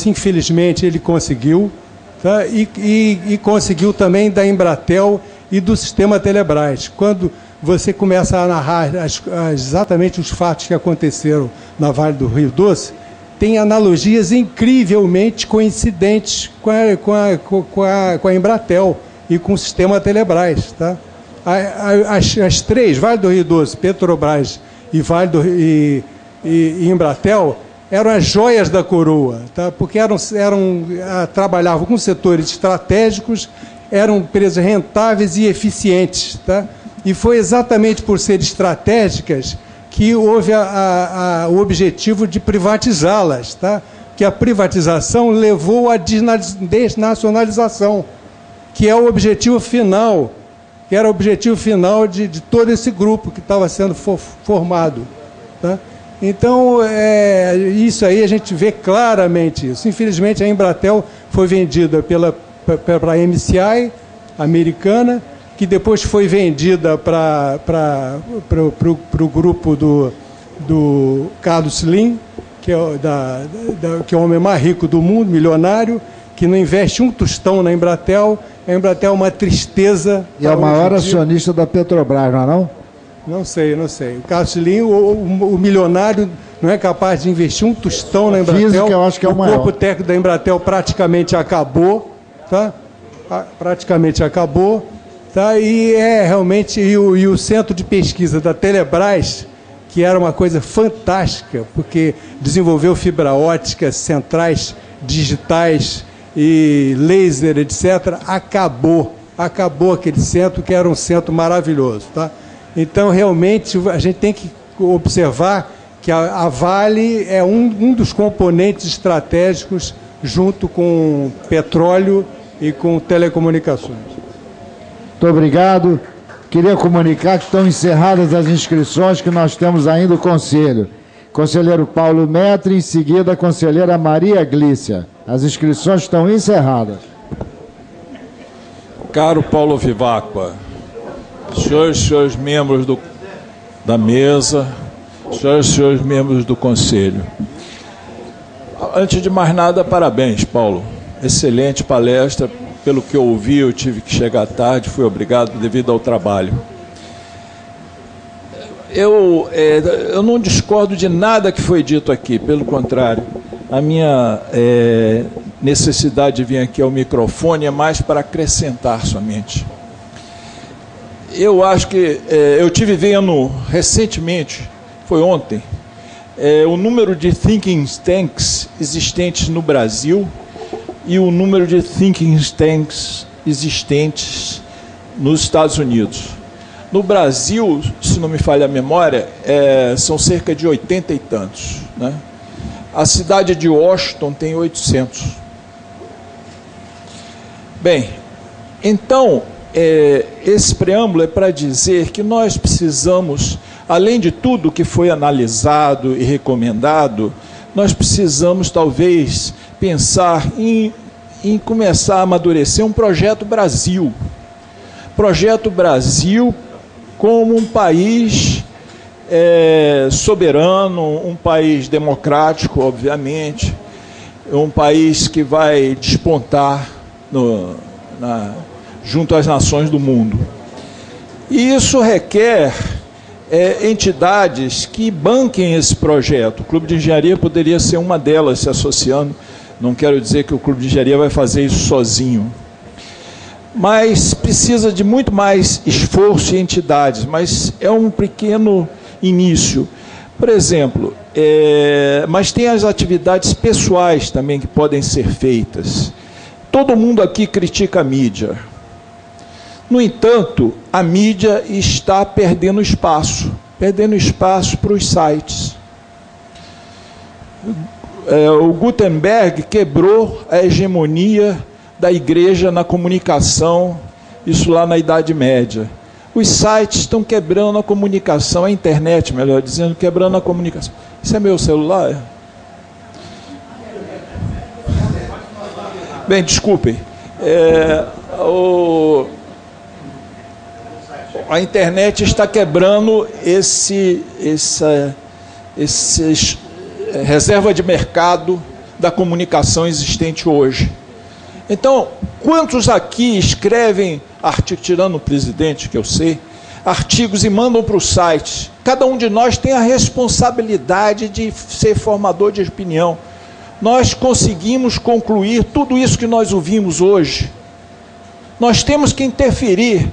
Doce, infelizmente, ele conseguiu, tá? E conseguiu também da Embratel e do sistema Telebrás. Quando você começa a narrar exatamente os fatos que aconteceram na Vale do Rio Doce, tem analogias incrivelmente coincidentes com a Embratel e com o sistema Telebrás. Tá? As três, Vale do Rio Doce, Petrobras e Embratel, eram as joias da coroa, tá? Porque trabalhavam com setores estratégicos, eram empresas rentáveis e eficientes. Tá? E foi exatamente por ser estratégicas que houve o objetivo de privatizá-las, tá? Que a privatização levou à desnacionalização, que é o objetivo final, que era o objetivo final de todo esse grupo que estava sendo formado. Tá? Então, isso aí a gente vê claramente isso. Infelizmente, a Embratel foi vendida para a MCI, americana, que depois foi vendida para o grupo do Carlos Slim, que é o homem mais rico do mundo, milionário, que não investe um tostão na Embratel. A Embratel é uma tristeza. E é o maior acionista da Petrobras, não é não? Não sei. O Carlos Slim, o milionário, não é capaz de investir um tostão na Embratel. Física, eu acho que é o maior. O corpo técnico da Embratel praticamente acabou, tá? Praticamente acabou. Tá? E realmente, o centro de pesquisa da Telebrás, que era uma coisa fantástica, porque desenvolveu fibra ótica, centrais digitais e laser, etc., acabou aquele centro, que era um centro maravilhoso. Tá? Então, realmente, a gente tem que observar que a Vale é um dos componentes estratégicos junto com petróleo e com telecomunicações. Muito obrigado. Queria comunicar que estão encerradas as inscrições, que nós temos ainda o conselho. Conselheiro Paulo Metre, em seguida a conselheira Maria Glícia. As inscrições estão encerradas. Caro Paulo Viváqua, senhores membros da mesa, senhores membros do conselho. Antes de mais nada, parabéns, Paulo. Excelente palestra. Pelo que eu ouvi, eu tive que chegar tarde, fui obrigado devido ao trabalho. Eu não discordo de nada que foi dito aqui, pelo contrário. A minha necessidade de vir aqui ao microfone é mais para acrescentar somente. Eu acho que eu tive vendo recentemente, foi ontem, o número de thinking tanks existentes no Brasil e o número de thinking tanks existentes nos Estados Unidos. No Brasil, se não me falha a memória, são cerca de 80 e tantos. Né? A cidade de Washington tem 800. Bem, então, esse preâmbulo é para dizer que nós precisamos, além de tudo que foi analisado e recomendado, nós precisamos, talvez, pensar em começar a amadurecer um projeto Brasil. Projeto Brasil como um país soberano, um país democrático, obviamente, um país que vai despontar junto às nações do mundo. E isso requer entidades que banquem esse projeto. O Clube de Engenharia poderia ser uma delas, se associando. Não quero dizer que o Clube de Engenharia vai fazer isso sozinho. Mas precisa de muito mais esforço e entidades, mas é um pequeno início. Por exemplo, mas tem as atividades pessoais também que podem ser feitas. Todo mundo aqui critica a mídia. No entanto, a mídia está perdendo espaço para os sites. O Gutenberg quebrou a hegemonia da igreja na comunicação, isso lá na Idade Média. Os sites estão quebrando a comunicação, a internet, melhor dizendo, quebrando a comunicação. Isso é meu celular? Bem, desculpem. A internet está quebrando esses reserva de mercado da comunicação existente hoje. Então, quantos aqui escrevem artigos, tirando o presidente, que eu sei, artigos e mandam para o site? Cada um de nós tem a responsabilidade de ser formador de opinião. Nós conseguimos concluir tudo isso que nós ouvimos hoje. Nós temos que interferir.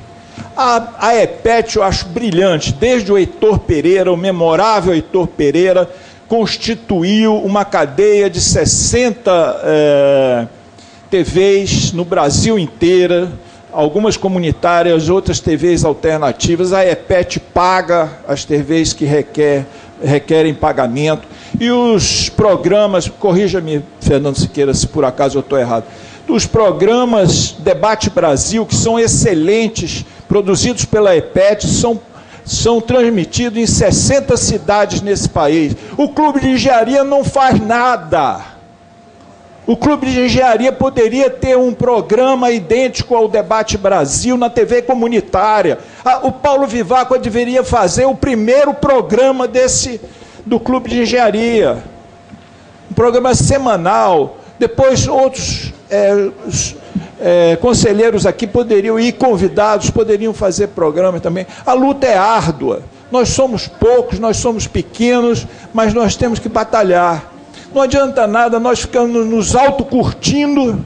A EPET eu acho brilhante, desde o Heitor Pereira, o memorável Heitor Pereira, constituiu uma cadeia de 60 TVs no Brasil inteiro, algumas comunitárias, outras TVs alternativas. A EPET paga as TVs que requerem pagamento, e os programas, corrija-me, Fernando Siqueira, se por acaso eu estou errado, os programas Debate Brasil, que são excelentes, produzidos pela EPET, são transmitidos em 60 cidades nesse país. O Clube de Engenharia não faz nada. O Clube de Engenharia poderia ter um programa idêntico ao Debate Brasil na TV comunitária. O Paulo Viváqua deveria fazer o primeiro programa do Clube de Engenharia. Um programa semanal. Depois outros conselheiros aqui poderiam ir, convidados, poderiam fazer programa também. A luta é árdua. Nós somos poucos, nós somos pequenos, mas nós temos que batalhar. Não adianta nada nós ficamos nos autocurtindo,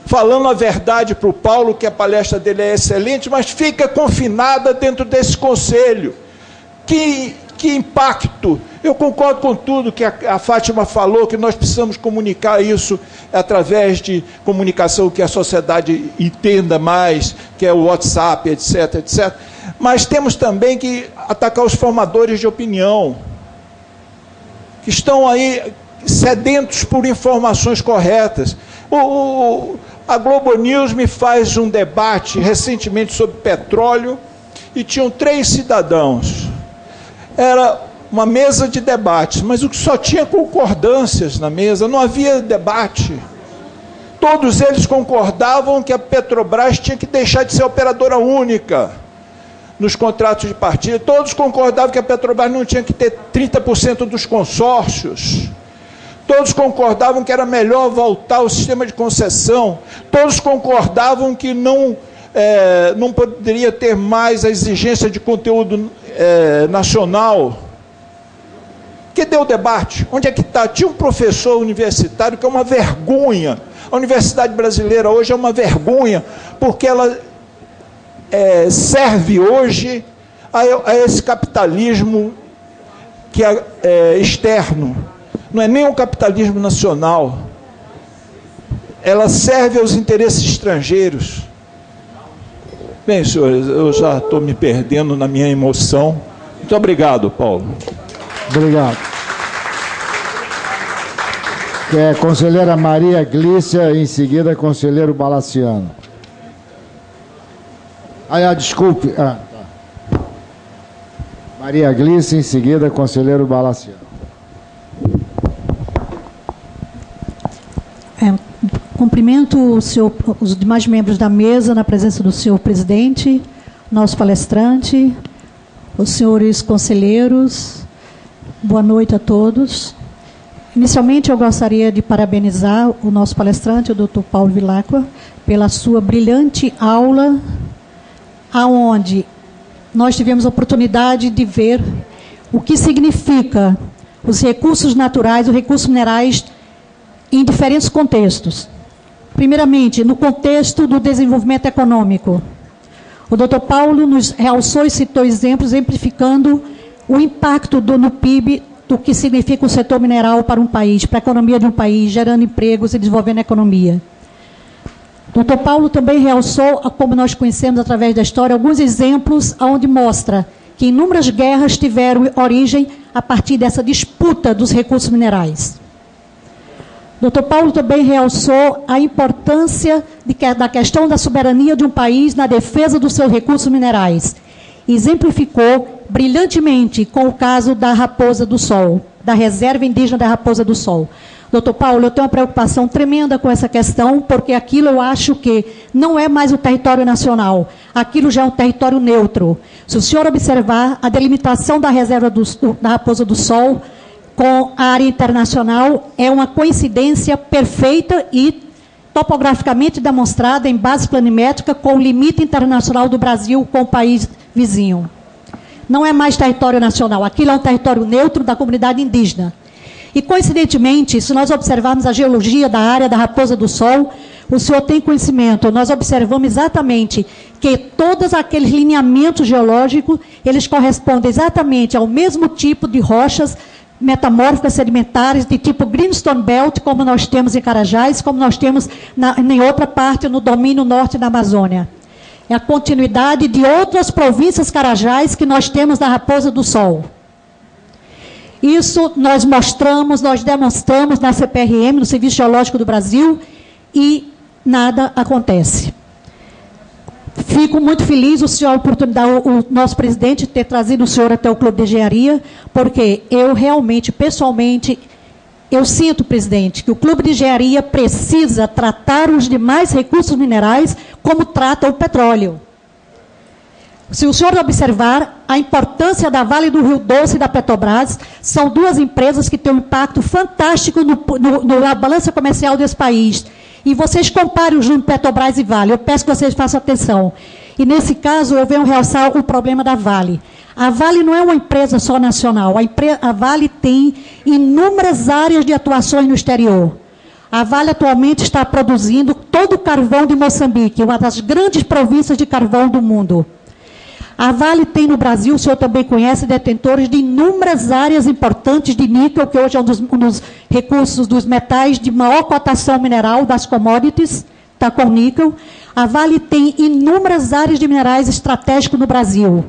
falando a verdade para o Paulo, que a palestra dele é excelente, mas fica confinada dentro desse conselho. Que impacto! Eu concordo com tudo que a Fátima falou, que nós precisamos comunicar isso através de comunicação que a sociedade entenda mais, que é o WhatsApp, etc, etc. Mas temos também que atacar os formadores de opinião, que estão aí sedentos por informações corretas. A Globo News me faz um debate recentemente sobre petróleo, e tinham 3 cidadãos. Era uma mesa de debates, mas o que só tinha concordâncias na mesa, não havia debate. Todos eles concordavam que a Petrobras tinha que deixar de ser operadora única nos contratos de partilha. Todos concordavam que a Petrobras não tinha que ter 30% dos consórcios. Todos concordavam que era melhor voltar ao sistema de concessão. Todos concordavam que não poderia ter mais a exigência de conteúdo nacional. Que deu debate? Onde é que está? Tinha um professor universitário que é uma vergonha. A universidade brasileira hoje é uma vergonha, porque ela serve hoje a esse capitalismo que é externo. Não é nem um capitalismo nacional. Ela serve aos interesses estrangeiros. Bem, senhores, eu já estou me perdendo na minha emoção. Muito obrigado, Paulo. Obrigado. Conselheira Maria Glícia, em seguida, conselheiro Balaciano. Desculpe. Tá. Maria Glícia, em seguida, conselheiro Balaciano. Cumprimento os demais membros da mesa, na presença do senhor presidente, nosso palestrante, os senhores conselheiros. Boa noite a todos. Inicialmente, eu gostaria de parabenizar o nosso palestrante, o Dr. Paulo Viváqua, pela sua brilhante aula, aonde nós tivemos a oportunidade de ver o que significa os recursos naturais, os recursos minerais, em diferentes contextos. Primeiramente, no contexto do desenvolvimento econômico. O Dr. Paulo nos realçou e citou exemplos, exemplificando o impacto no PIB, do que significa o setor mineral para um país, para a economia de um país, gerando empregos e desenvolvendo a economia. O Dr. Paulo também realçou, como nós conhecemos através da história, alguns exemplos onde mostra que inúmeras guerras tiveram origem a partir dessa disputa dos recursos minerais. Dr. Paulo também realçou a importância da questão da soberania de um país na defesa dos seus recursos minerais. Exemplificou brilhantemente com o caso da Raposa do Sol, da reserva indígena da Raposa do Sol. Doutor Paulo, eu tenho uma preocupação tremenda com essa questão, porque aquilo eu acho que não é mais o território nacional, aquilo já é um território neutro. Se o senhor observar a delimitação da reserva da Raposa do Sol, com a área internacional é uma coincidência perfeita e topograficamente demonstrada em base planimétrica com o limite internacional do Brasil com o país vizinho. Não é mais território nacional, aquilo é um território neutro da comunidade indígena. E, coincidentemente, se nós observarmos a geologia da área da Raposa do Sol, o senhor tem conhecimento, nós observamos exatamente que todos aqueles lineamentos geológicos, eles correspondem exatamente ao mesmo tipo de rochas metamórficas sedimentares de tipo Greenstone Belt, como nós temos em Carajás, como nós temos em outra parte no domínio norte da Amazônia. É a continuidade de outras províncias carajás que nós temos na Raposa do Sol. Isso nós mostramos, nós demonstramos na CPRM, no Serviço Geológico do Brasil, e nada acontece. Fico muito feliz o senhor, o nosso presidente, ter trazido o senhor até o Clube de Engenharia, porque eu realmente, pessoalmente, eu sinto, presidente, que o Clube de Engenharia precisa tratar os demais recursos minerais como trata o petróleo. Se o senhor observar, a importância da Vale do Rio Doce e da Petrobras são duas empresas que têm um impacto fantástico na balança comercial desse país. E vocês comparem os números Petrobras e Vale. Eu peço que vocês façam atenção. E, nesse caso, eu venho realçar o problema da Vale. A Vale não é uma empresa só nacional. A Vale tem inúmeras áreas de atuações no exterior. A Vale atualmente está produzindo todo o carvão de Moçambique, uma das grandes províncias de carvão do mundo. A Vale tem no Brasil, o senhor também conhece, detentores de inúmeras áreas importantes de níquel, que hoje é um dos recursos dos metais de maior cotação mineral das commodities, está com níquel. A Vale tem inúmeras áreas de minerais estratégicos no Brasil.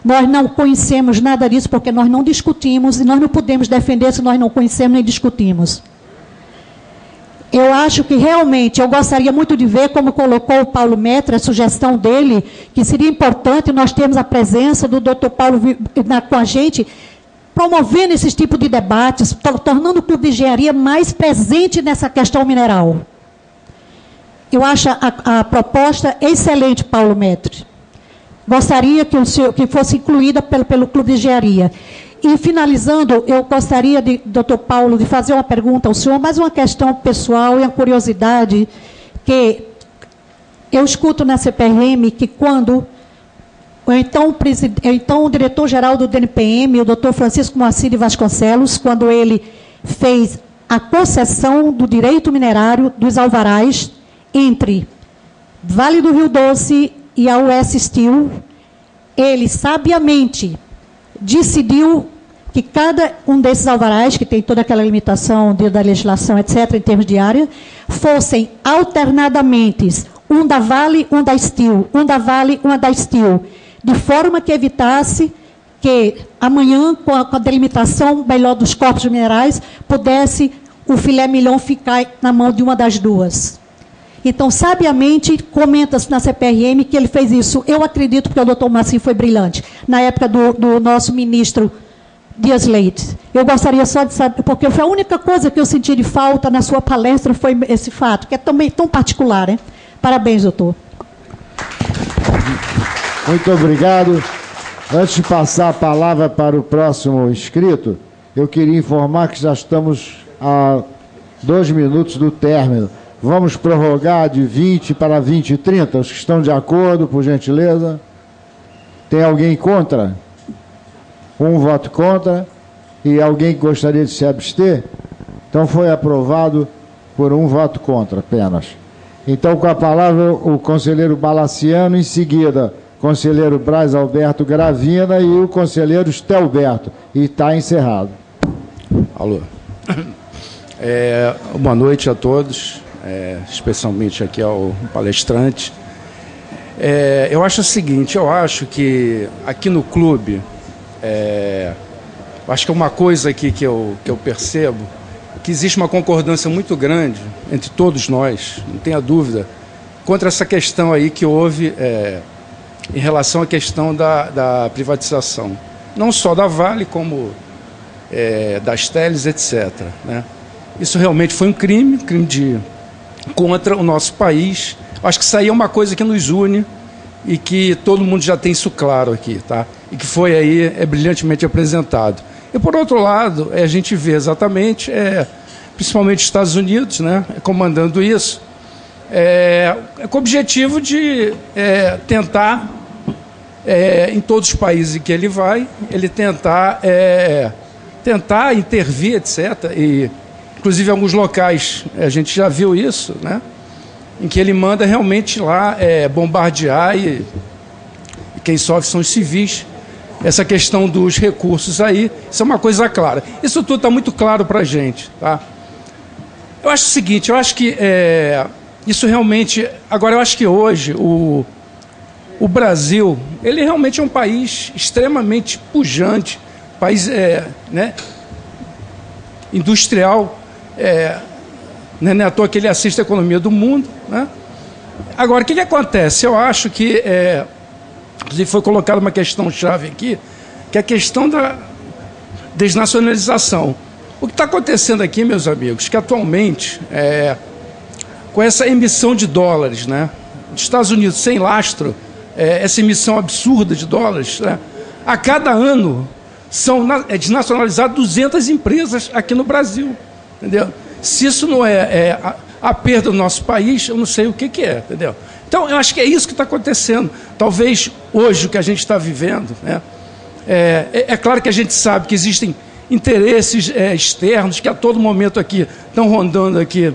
Nós não conhecemos nada disso porque nós não discutimos e nós não podemos defender se nós não conhecemos nem discutimos. Eu acho que realmente, eu gostaria muito de ver, como colocou o Paulo Metri, a sugestão dele, que seria importante nós termos a presença do Dr. Paulo com a gente, promovendo esse tipo de debates, tornando o Clube de Engenharia mais presente nessa questão mineral. Eu acho a proposta excelente, Paulo Metri. Gostaria que fosse incluída pelo Clube de Engenharia. E, finalizando, eu gostaria, doutor Paulo, de fazer uma pergunta ao senhor, mais uma questão pessoal e uma curiosidade, que eu escuto na CPRM que quando o diretor-geral do DNPM, o doutor Francisco Moacir de Vasconcelos, quando ele fez a concessão do direito minerário dos alvarás entre Vale do Rio Doce e a US Steel, ele sabiamente decidiu que cada um desses alvarás, que tem toda aquela limitação da legislação, etc., em termos de área, fossem alternadamente um da Vale, um da Steel, um da Vale, um da Steel, de forma que evitasse que amanhã, com a delimitação melhor dos corpos minerais, pudesse o filé mignon ficar na mão de uma das duas. Então, sabiamente, comenta-se na CPRM que ele fez isso. Eu acredito, porque o doutor Moacir foi brilhante, na época do nosso ministro Dias Leite. Eu gostaria só de saber, porque foi a única coisa que eu senti de falta na sua palestra, foi esse fato, que é também tão particular, né? Parabéns, doutor. Muito obrigado. Antes de passar a palavra para o próximo inscrito, eu queria informar que já estamos a 2 minutos do término. Vamos prorrogar de 20 para 20 e 30. Os que estão de acordo, por gentileza. Tem alguém contra? Um voto contra. E alguém que gostaria de se abster? Então foi aprovado por um voto contra apenas. Então, com a palavra, o conselheiro Balaciano, em seguida, o conselheiro Braz Alberto Gravina e o conselheiro Estelberto. E está encerrado. Alô. Boa noite a todos. Especialmente aqui ao palestrante. Eu acho o seguinte, eu acho que aqui no clube, acho que é uma coisa aqui que eu percebo, que existe uma concordância muito grande entre todos nós, não tenha dúvida, contra essa questão aí que houve em relação à questão da privatização. Não só da Vale, como das Teles, etc., né? Isso realmente foi um crime contra o nosso país. Acho que isso aí é uma coisa que nos une e que todo mundo já tem isso claro aqui, tá? E que foi aí brilhantemente apresentado. E, por outro lado, a gente vê exatamente, principalmente os Estados Unidos, né, comandando isso, com o objetivo de tentar, em todos os países em que ele vai, ele tentar intervir, etc. E, inclusive, em alguns locais, a gente já viu isso, né, em que ele manda realmente lá bombardear e quem sofre são os civis. Essa questão dos recursos aí, isso é uma coisa clara. Isso tudo está muito claro para a gente. Tá? Eu acho o seguinte, eu acho que isso realmente... Agora, eu acho que hoje o Brasil, ele realmente é um país extremamente pujante, país né, industrial, não é à toa que ele assiste a economia do mundo. Né? Agora, o que acontece? Eu acho que... Inclusive foi colocada uma questão-chave aqui, que é a questão da desnacionalização. O que está acontecendo aqui, meus amigos, que atualmente, com essa emissão de dólares, né, dos Estados Unidos sem lastro, essa emissão absurda de dólares, né, a cada ano são desnacionalizadas 200 empresas aqui no Brasil. Entendeu? Se isso não a perda do nosso país, eu não sei o que é, entendeu? Então, eu acho que é isso que está acontecendo. Talvez hoje o que a gente está vivendo, né, é claro que a gente sabe que existem interesses externos que a todo momento aqui estão rondando aqui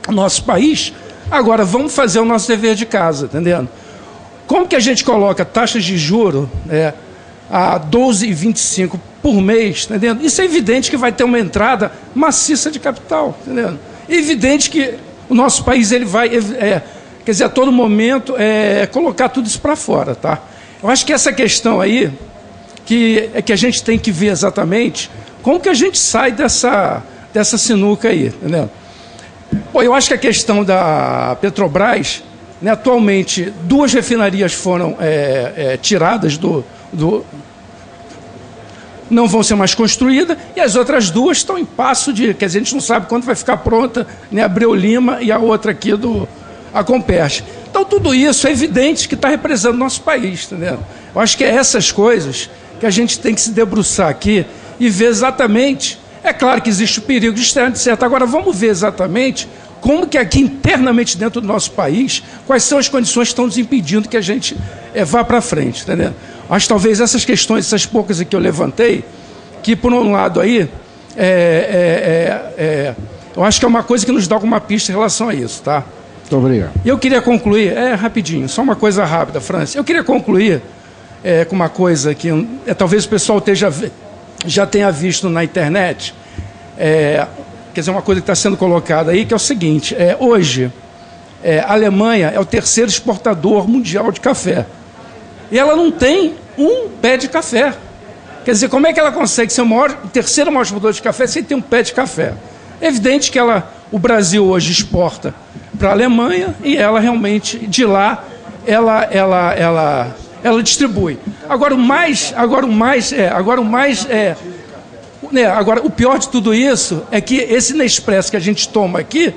o nosso país. Agora, vamos fazer o nosso dever de casa, entendendo? Como que a gente coloca taxas de juros a 12,25 por mês, entendendo? Isso é evidente que vai ter uma entrada maciça de capital, entendendo? É evidente que o nosso país ele vai... quer dizer, a todo momento, colocar tudo isso para fora, tá? Eu acho que essa questão aí, que a gente tem que ver exatamente como que a gente sai dessa sinuca aí, entendeu? Pô, eu acho que a questão da Petrobras, né, atualmente, 2 refinarias foram tiradas não vão ser mais construídas, e as outras 2 estão em passo de... Quer dizer, a gente não sabe quando vai ficar pronta, né, a Abreu Lima e a outra aqui a Comperche. Então, tudo isso é evidente que está representando o nosso país, entendeu? Eu acho que é essas coisas que a gente tem que se debruçar aqui e ver exatamente. É claro que existe o perigo de externo, etc. Agora, vamos ver exatamente como que aqui internamente dentro do nosso país, quais são as condições que estão nos impedindo que a gente vá para frente, entendeu? Acho que talvez essas questões, essas poucas que eu levantei, que por um lado aí, eu acho que é uma coisa que nos dá alguma pista em relação a isso, tá? Muito obrigado. Eu queria concluir, rapidinho, só uma coisa rápida, Francis. Eu queria concluir com uma coisa que talvez o pessoal já tenha visto na internet, quer dizer, uma coisa que está sendo colocada aí, que é o seguinte, hoje a Alemanha é o 3º exportador mundial de café. E ela não tem um pé de café. Quer dizer, como é que ela consegue ser o 3º maior exportador de café sem ter um pé de café? É evidente que o Brasil hoje exporta para a Alemanha e ela realmente, de lá, ela distribui. Agora o pior de tudo isso é que esse Nespresso que a gente toma aqui,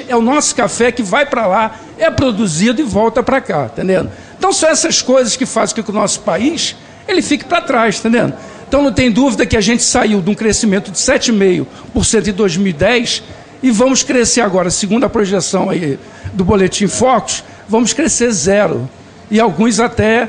é o nosso café que vai para lá, é produzido e volta para cá, entendendo? Então são essas coisas que fazem com que o nosso país ele fique para trás, entendendo? Então não tem dúvida que a gente saiu de um crescimento de 7,5% em 2010 e vamos crescer agora, segundo a projeção aí do Boletim Focus, vamos crescer 0. E alguns até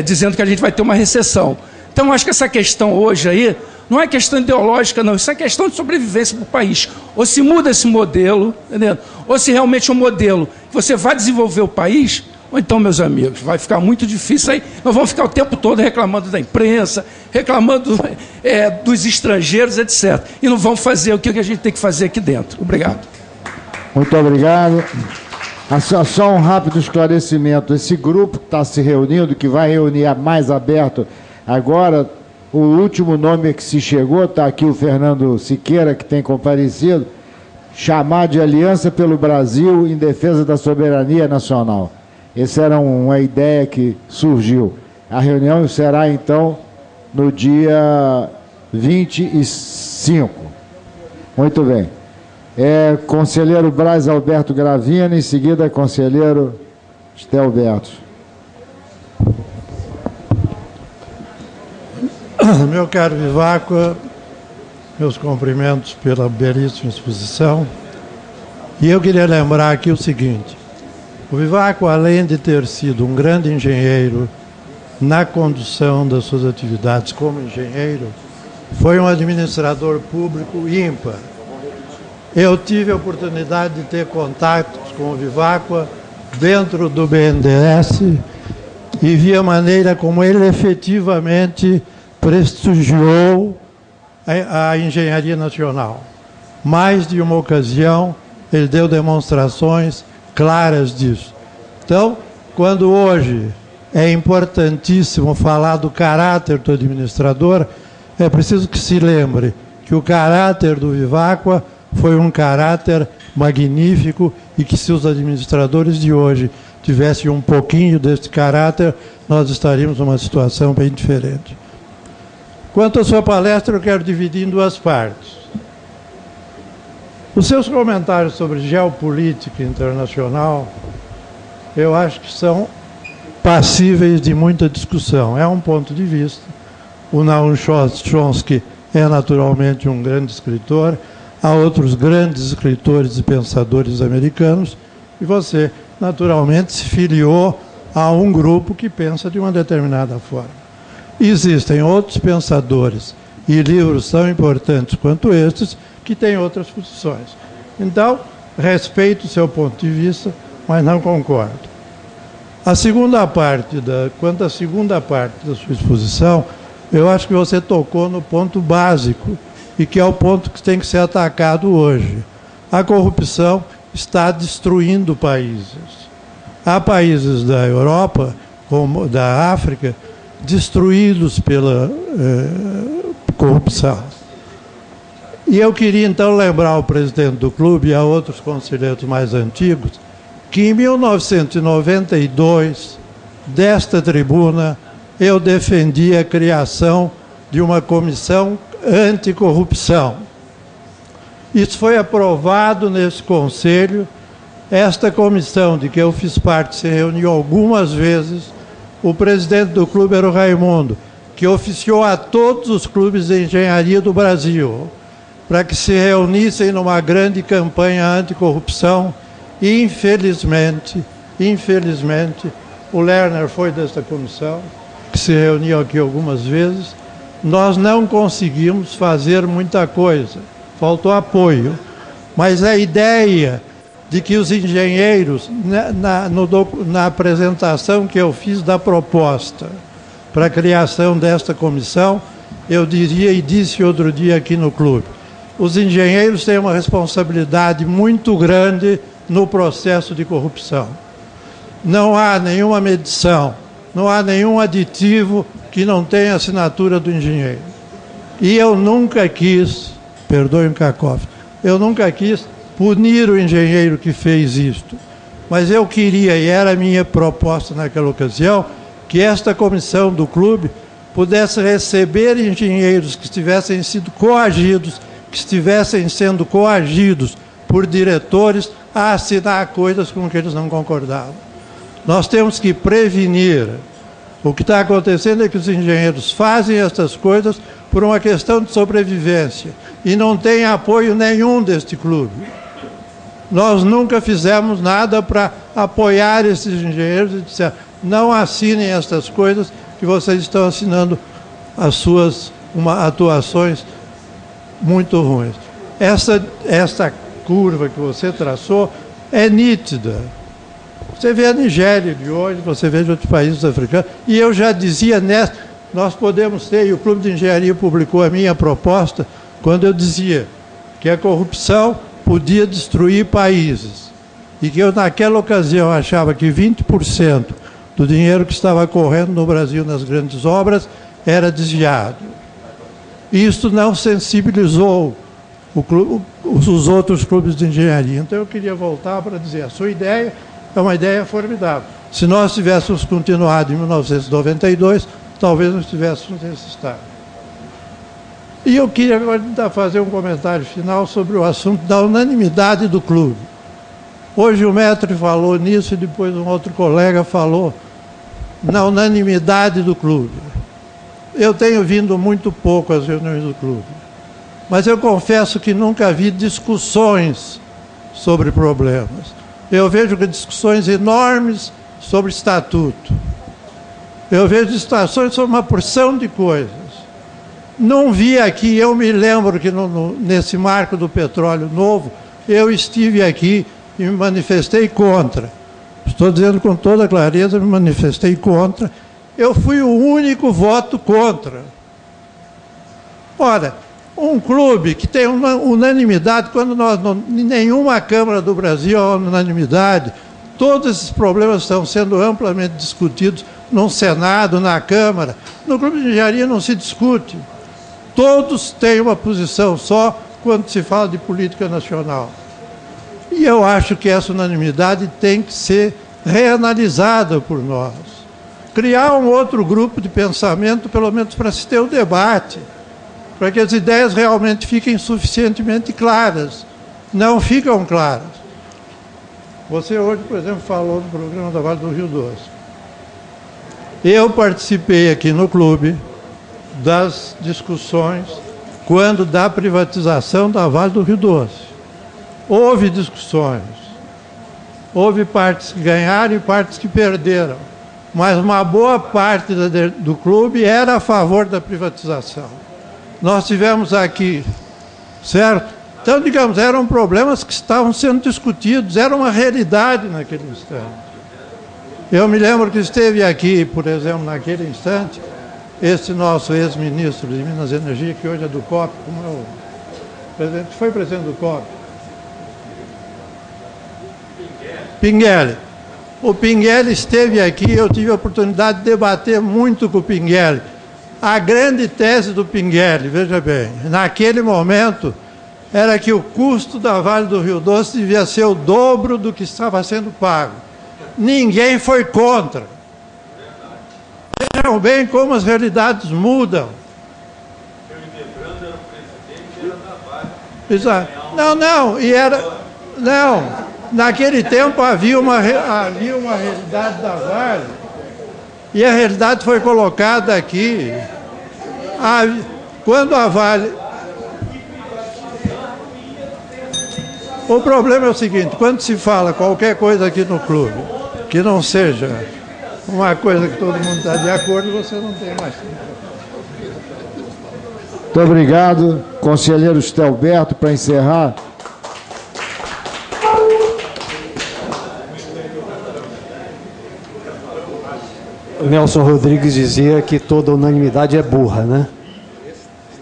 dizendo que a gente vai ter uma recessão. Então acho que essa questão hoje aí não é questão ideológica, não. Isso é questão de sobrevivência para o país. Ou se muda esse modelo, entendeu? Ou se realmente é um modelo que você vai desenvolver o país, ou então, meus amigos, vai ficar muito difícil aí. Nós vamos ficar o tempo todo reclamando da imprensa, reclamando dos estrangeiros, etc. E não vamos fazer o que a gente tem que fazer aqui dentro. Obrigado. Muito obrigado. Só um rápido esclarecimento. Esse grupo que está se reunindo, que vai reunir mais aberto agora, o último nome que se chegou, está aqui o Fernando Siqueira, que tem comparecido, chamar de Aliança pelo Brasil em Defesa da Soberania Nacional. Essa era uma ideia que surgiu. A reunião será, então, no dia 25. Muito bem. Conselheiro Braz Alberto Gravina, em seguida, conselheiro Estelberto. Meu caro Viváqua, meus cumprimentos pela belíssima exposição. E eu queria lembrar aqui o seguinte: o Viváqua, além de ter sido um grande engenheiro na condução das suas atividades como engenheiro, foi um administrador público ímpar. Eu tive a oportunidade de ter contatos com o Viváqua dentro do BNDES e vi a maneira como ele efetivamente prestigiou a engenharia nacional. Mais de uma ocasião, ele deu demonstrações claras disso. Então, quando hoje é importantíssimo falar do caráter do administrador, é preciso que se lembre que o caráter do Viváqua foi um caráter magnífico e que, se os administradores de hoje tivessem um pouquinho desse caráter, nós estaríamos numa situação bem diferente. Quanto à sua palestra, eu quero dividir em duas partes. Os seus comentários sobre geopolítica internacional, eu acho que são passíveis de muita discussão. É um ponto de vista. O Noam Chomsky é naturalmente um grande escritor, há outros grandes escritores e pensadores americanos, e você, naturalmente, se filiou a um grupo que pensa de uma determinada forma. Existem outros pensadores e livros tão importantes quanto estes que têm outras posições. Então, respeito o seu ponto de vista, mas não concordo. Quanto à segunda parte da sua exposição, eu acho que você tocou no ponto básico e que é o ponto que tem que ser atacado hoje. A corrupção está destruindo países. Há países da Europa, como da África, destruídos pela corrupção. E eu queria, então, lembrar ao presidente do clube e a outros conselheiros mais antigos que, em 1992, desta tribuna, eu defendi a criação de uma comissão anticorrupção. Isso foi aprovado nesse conselho. Esta comissão, de que eu fiz parte, se reuniu algumas vezes. O presidente do clube era o Raimundo, que oficiou a todos os clubes de engenharia do Brasil para que se reunissem numa grande campanha anticorrupção. E, infelizmente, o Lerner foi desta comissão, que se reuniu aqui algumas vezes. Nós não conseguimos fazer muita coisa, faltou apoio. Mas a ideia de que os engenheiros, na apresentação que eu fiz da proposta para a criação desta comissão, eu diria e disse outro dia aqui no clube, os engenheiros têm uma responsabilidade muito grande no processo de corrupção. Não há nenhuma medição, não há nenhum aditivo que não tenha assinatura do engenheiro. E eu nunca quis, perdoe o Kakov, eu nunca quis punir o engenheiro que fez isto. Mas eu queria, e era a minha proposta naquela ocasião, que esta comissão do clube pudesse receber engenheiros que tivessem sido coagidos, que estivessem sendo coagidos por diretores a assinar coisas com que eles não concordavam. Nós temos que prevenir. O que está acontecendo é que os engenheiros fazem essas coisas por uma questão de sobrevivência e não tem apoio nenhum deste clube. Nós nunca fizemos nada para apoiar esses engenheiros e disseram, não assinem estas coisas que vocês estão assinando as suas atuações muito ruins. Essa curva que você traçou é nítida. Você vê a Nigéria de hoje, você vê de outros países africanos, e eu já dizia nós podemos ter, e o Clube de Engenharia publicou a minha proposta, quando eu dizia que a corrupção podia destruir países, e que eu naquela ocasião achava que 20% do dinheiro que estava correndo no Brasil nas grandes obras era desviado. Isso não sensibilizou os outros clubes de engenharia. Então eu queria voltar para dizer, a sua ideia é uma ideia formidável. Se nós tivéssemos continuado em 1992, talvez não estivéssemos nesse estado. E eu queria agora fazer um comentário final sobre o assunto da unanimidade do clube. Hoje o Mestre falou nisso e depois um outro colega falou na unanimidade do clube. eu tenho vindo muito pouco às reuniões do clube, mas eu confesso que nunca vi discussões sobre problemas. Eu vejo discussões enormes sobre estatuto. Eu vejo discussões sobre uma porção de coisas. Não vi aqui, eu me lembro que nesse marco do petróleo novo, eu estive aqui e me manifestei contra. Estou dizendo com toda clareza, me manifestei contra. Eu fui o único voto contra. Ora, um clube que tem uma unanimidade, quando em nenhuma Câmara do Brasil há unanimidade, todos esses problemas estão sendo amplamente discutidos no Senado, na Câmara. No Clube de Engenharia não se discute. Todos têm uma posição só quando se fala de política nacional. E eu acho que essa unanimidade tem que ser reanalisada por nós. Criar um outro grupo de pensamento, pelo menos para se ter o debate, para que as ideias realmente fiquem suficientemente claras. Não ficam claras. Você hoje, por exemplo, falou do programa da Vale do Rio Doce. Eu participei aqui no clube das discussões quando da privatização da Vale do Rio Doce. Houve discussões. Houve partes que ganharam e partes que perderam. Mas uma boa parte do clube era a favor da privatização. Nós tivemos aqui, certo? Então, digamos, eram problemas que estavam sendo discutidos, era uma realidade naquele instante. Eu me lembro que esteve aqui, por exemplo, naquele instante, esse nosso ex-ministro de Minas e Energia, que hoje é do COP, como é o presidente, foi presidente do COP? Pinguelli. O Pinguelli esteve aqui, eu tive a oportunidade de debater muito com o Pinguelli. A grande tese do Pinguelli, veja bem, naquele momento, era que o custo da Vale do Rio Doce devia ser o dobro do que estava sendo pago. Ninguém foi contra. Vejam bem como as realidades mudam. Exato. Não, naquele tempo havia uma realidade da Vale, e a realidade foi colocada aqui. Quando a Vale... O problema é o seguinte, quando se fala qualquer coisa aqui no clube, que não seja uma coisa que todo mundo está de acordo, você não tem mais tempo. Muito obrigado, conselheiro Estelberto, para encerrar. Nelson Rodrigues dizia que toda unanimidade é burra, né?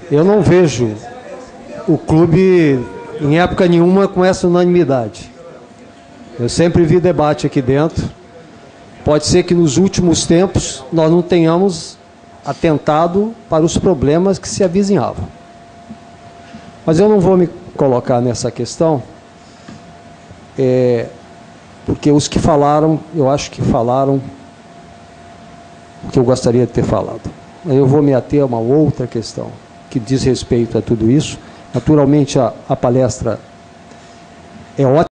Eu não vejo o clube em época nenhuma com essa unanimidade. Eu sempre vi debate aqui dentro. Pode ser que nos últimos tempos nós não tenhamos atentado para os problemas que se avizinhavam. Mas eu não vou me colocar nessa questão, porque os que falaram, eu acho que falaram o que eu gostaria de ter falado. Eu vou me ater a uma outra questão que diz respeito a tudo isso. Naturalmente, a palestra é ótima.